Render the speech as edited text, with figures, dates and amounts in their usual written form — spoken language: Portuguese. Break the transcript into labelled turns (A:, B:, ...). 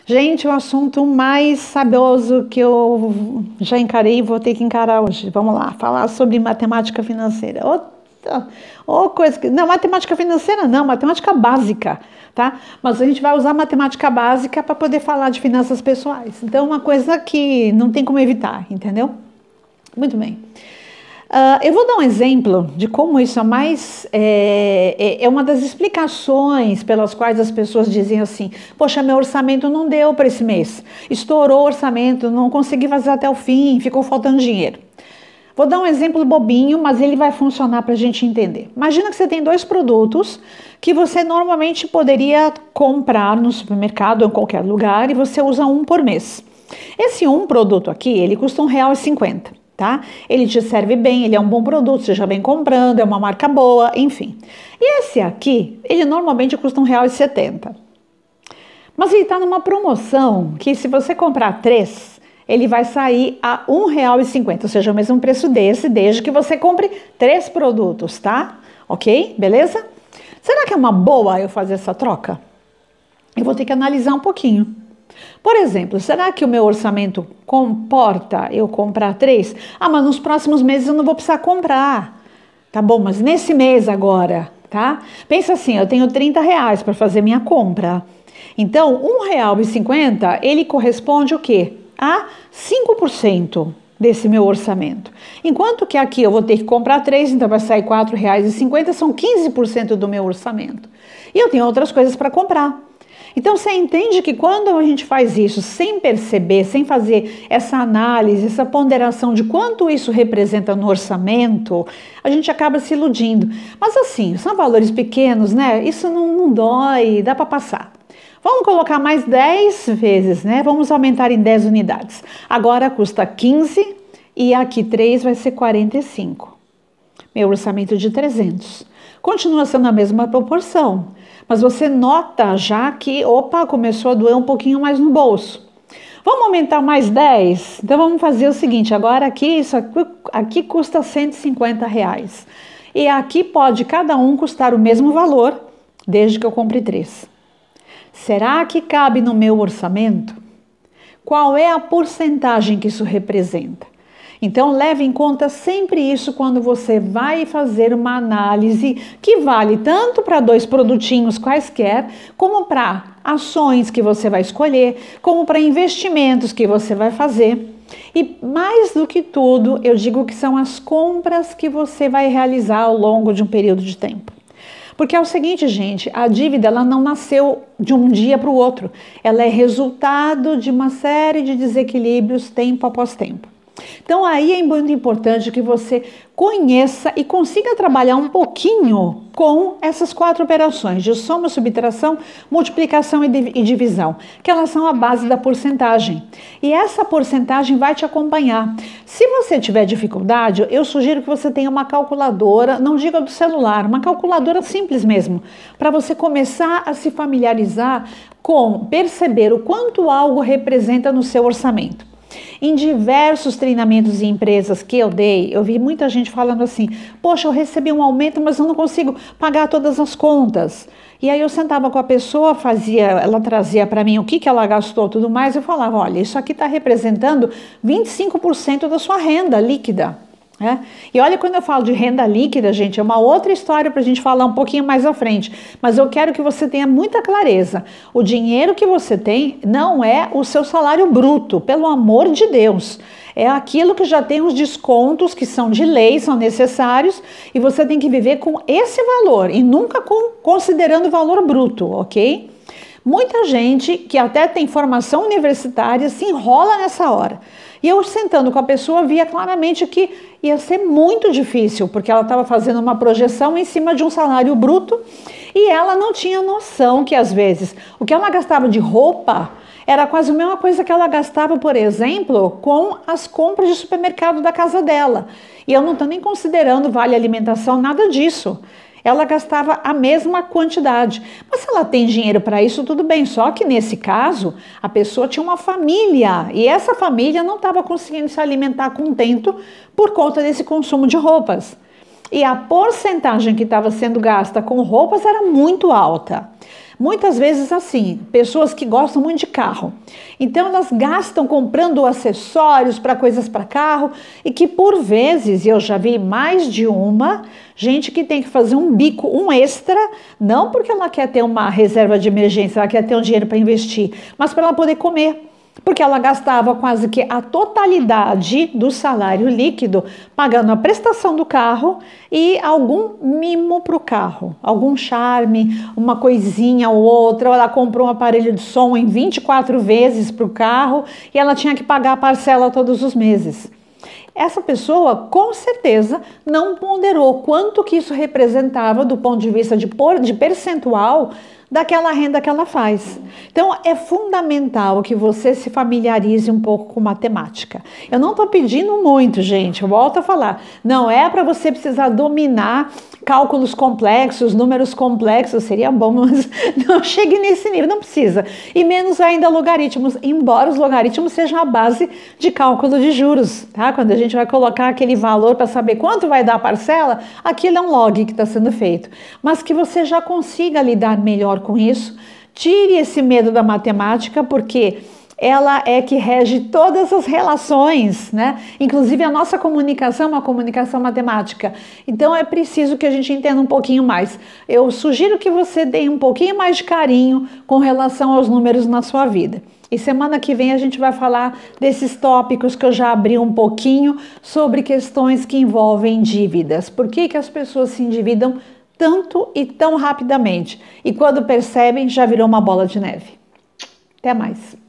A: Gente, o assunto mais saboroso que eu já encarei e vou ter que encarar hoje. Vamos lá, falar sobre matemática financeira. Outra coisa que. Não, matemática financeira não, matemática básica, tá? Mas a gente vai usar matemática básica para poder falar de finanças pessoais. Então, uma coisa que não tem como evitar, entendeu? Muito bem. Eu vou dar um exemplo de como isso é uma das explicações pelas quais as pessoas dizem assim: poxa, meu orçamento não deu para esse mês, estourou o orçamento, não consegui fazer até o fim, ficou faltando dinheiro. Vou dar um exemplo bobinho, mas ele vai funcionar para a gente entender. Imagina que você tem dois produtos que você normalmente poderia comprar no supermercado ou em qualquer lugar e você usa um por mês. Esse um produto aqui, ele custa R$1,50. Tá? Ele te serve bem, ele é um bom produto, você já vem comprando, é uma marca boa, enfim. E esse aqui, ele normalmente custa R$1,70. Mas ele está numa promoção que se você comprar 3, ele vai sair a R$1,50, ou seja, o mesmo preço desse, desde que você compre 3 produtos, tá? Ok? Beleza? Será que é uma boa eu fazer essa troca? Eu vou ter que analisar um pouquinho. Por exemplo, será que o meu orçamento comporta eu comprar 3? Ah, mas nos próximos meses eu não vou precisar comprar. Tá bom, mas nesse mês agora, tá? Pensa assim, eu tenho R$30 para fazer minha compra. Então, R$1,50, ele corresponde o quê? A 5% desse meu orçamento. Enquanto que aqui eu vou ter que comprar 3, então vai sair R$4,50, são 15% do meu orçamento. E eu tenho outras coisas para comprar. Então você entende que quando a gente faz isso sem perceber, sem fazer essa análise, essa ponderação de quanto isso representa no orçamento, a gente acaba se iludindo. Mas assim, são valores pequenos, né? Isso não dói, dá para passar. Vamos colocar mais 10 vezes, né? Vamos aumentar em 10 unidades. Agora custa 15 e aqui 3 vai ser 45. Meu orçamento de 300. Continua sendo a mesma proporção. Mas você nota já que, opa, começou a doer um pouquinho mais no bolso. Vamos aumentar mais 10? Então vamos fazer o seguinte, agora aqui, isso aqui custa R$150. E aqui pode cada um custar o mesmo valor, desde que eu compre 3. Será que cabe no meu orçamento? Qual é a porcentagem que isso representa? Então, leve em conta sempre isso quando você vai fazer uma análise que vale tanto para 2 produtinhos quaisquer, como para ações que você vai escolher, como para investimentos que você vai fazer. E mais do que tudo, eu digo que são as compras que você vai realizar ao longo de um período de tempo. Porque é o seguinte, gente, a dívida ela não nasceu de um dia para o outro. Ela é resultado de uma série de desequilíbrios tempo após tempo. Então aí é muito importante que você conheça e consiga trabalhar um pouquinho com essas 4 operações de soma, subtração, multiplicação e divisão, que elas são a base da porcentagem. E essa porcentagem vai te acompanhar. Se você tiver dificuldade, eu sugiro que você tenha uma calculadora, não diga do celular, uma calculadora simples mesmo, para você começar a se familiarizar com perceber o quanto algo representa no seu orçamento. Em diversos treinamentos e empresas que eu dei, eu vi muita gente falando assim: poxa, eu recebi um aumento, mas eu não consigo pagar todas as contas. E aí eu sentava com a pessoa, ela trazia para mim o que ela gastou, tudo mais, eu falava: olha, isso aqui está representando 25% da sua renda líquida. E olha, quando eu falo de renda líquida, gente, é uma outra história para a gente falar um pouquinho mais à frente, mas eu quero que você tenha muita clareza. O dinheiro que você tem não é o seu salário bruto, pelo amor de Deus. É aquilo que já tem os descontos que são de lei, são necessários, e você tem que viver com esse valor e nunca considerando o valor bruto, ok? Muita gente que até tem formação universitária se enrola nessa hora. E eu sentando com a pessoa via claramente que ia ser muito difícil, porque ela estava fazendo uma projeção em cima de um salário bruto e ela não tinha noção que às vezes o que ela gastava de roupa era quase a mesma coisa que ela gastava, por exemplo, com as compras de supermercado da casa dela. E eu não estou nem considerando vale alimentação, nada disso. Ela gastava a mesma quantidade. Mas se ela tem dinheiro para isso, tudo bem. Só que nesse caso, a pessoa tinha uma família e essa família não estava conseguindo se alimentar contento por conta desse consumo de roupas. E a porcentagem que estava sendo gasta com roupas era muito alta. Muitas vezes assim, pessoas que gostam muito de carro. Então elas gastam comprando acessórios para coisas para carro e que por vezes, eu já vi mais de uma, gente que tem que fazer um bico, um extra, não porque ela quer ter uma reserva de emergência, ela quer ter um dinheiro para investir, mas para ela poder comer. Porque ela gastava quase que a totalidade do salário líquido pagando a prestação do carro e algum mimo para o carro, algum charme, uma coisinha ou outra. Ou ela comprou um aparelho de som em 24 vezes para o carro e ela tinha que pagar a parcela todos os meses. Essa pessoa, com certeza, não ponderou quanto que isso representava do ponto de vista de percentual daquela renda que ela faz. Então, é fundamental que você se familiarize um pouco com matemática. Eu não estou pedindo muito, gente, eu volto a falar. Não é para você precisar dominar cálculos complexos, números complexos, seria bom, mas não chegue nesse nível, não precisa. E menos ainda logaritmos, embora os logaritmos sejam a base de cálculo de juros, tá? Quando a gente vai colocar aquele valor para saber quanto vai dar a parcela, aquilo é um log que está sendo feito. Mas que você já consiga lidar melhor com isso, tire esse medo da matemática, porque ela é que rege todas as relações, né? Inclusive a nossa comunicação é uma comunicação matemática. Então é preciso que a gente entenda um pouquinho mais. Eu sugiro que você dê um pouquinho mais de carinho com relação aos números na sua vida. E semana que vem a gente vai falar desses tópicos que eu já abri um pouquinho sobre questões que envolvem dívidas. Por que que as pessoas se endividam tanto e tão rapidamente? E quando percebem, já virou uma bola de neve. Até mais.